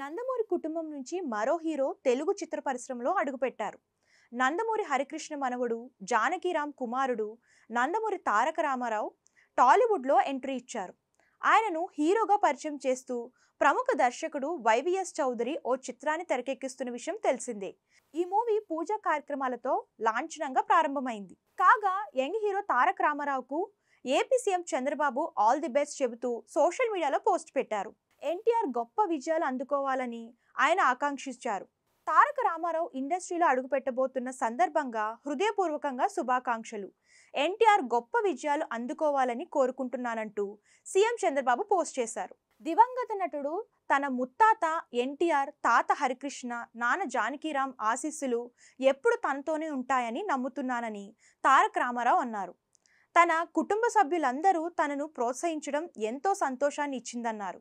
నందమూరి కుటుంబం నుంచి మరో హీరో తెలుగు చిత్ర పరిశ్రమలో అడుగుపెట్టారు. నందమూరి హరికృష్ణ మనవడు, జానకీరామ్ కుమారుడు నందమూరి తారక రామారావు టాలీవుడ్లో ఎంట్రీ ఇచ్చారు. ఆయనను హీరోగా పరిచయం చేస్తూ ప్రముఖ దర్శకుడు వైవిఎస్ చౌదరి ఓ చిత్రాన్ని తెరకెక్కిస్తున్న విషయం తెలిసిందే. ఈ మూవీ పూజా కార్యక్రమాలతో లాంఛనంగా ప్రారంభమైంది. కాగా యంగ్ హీరో తారక రామారావుకు AP CM Chandrababu all the best చెబుతూ సోషల్ మీడియాలో పోస్ట్ పెట్టారు. ఎన్టీఆర్ గొప్ప విజయాలు అందుకోవాలని ఆయన ఆకాంక్షించారు. తారక రామారావు ఇండస్ట్రీలో అడుగుపెట్టబోతున్న సందర్భంగా హృదయపూర్వకంగా శుభాకాంక్షలు. ఎన్టీఆర్ గొప్ప విజయాలు అందుకోవాలని కోరుకుంటున్నానంటూ సీఎం చంద్రబాబు పోస్ట్ చేశారు. దివంగత నటుడు తన ముత్తాత ఎన్టీఆర్, తాత హరికృష్ణ, నాన్న జానకీరామ్ ఆశీస్సులు ఎప్పుడు తనతోనే ఉంటాయని నమ్ముతున్నానని తారక రామారావు అన్నారు. తన కుటుంబ సభ్యులందరూ తనను ప్రోత్సహించడం ఎంతో సంతోషాన్ని ఇచ్చిందన్నారు.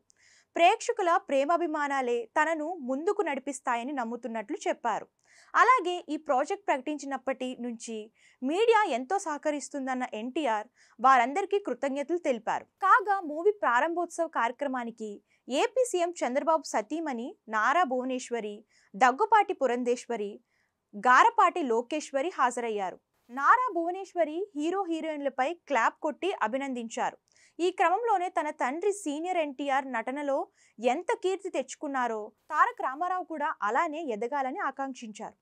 ప్రేక్షకుల ప్రేమాభిమానాలే తనను ముందుకు నడిపిస్తాయని నమ్ముతున్నట్లు చెప్పారు. అలాగే ఈ ప్రాజెక్ట్ ప్రకటించినప్పటి నుంచి మీడియా ఎంతో సహకరిస్తుందన్న ఎన్టీఆర్ వారందరికీ కృతజ్ఞతలు తెలిపారు. కాగా మూవీ ప్రారంభోత్సవ కార్యక్రమానికి ఏపీ సీఎం చంద్రబాబు సతీమణి నారా భువనేశ్వరి, దగ్గుపాటి పురంధేశ్వరి, గారపాటి లోకేశ్వరి హాజరయ్యారు. నారా భువనేశ్వరి హీరో హీరోయిన్లపై క్లాప్ కొట్టి అభినందించారు. ఈ క్రమంలోనే తన తండ్రి సీనియర్ ఎన్టీఆర్ నటనలో ఎంత కీర్తి తెచ్చుకున్నారో తారక రామారావు కూడా అలానే ఎదగాలని ఆకాంక్షించారు.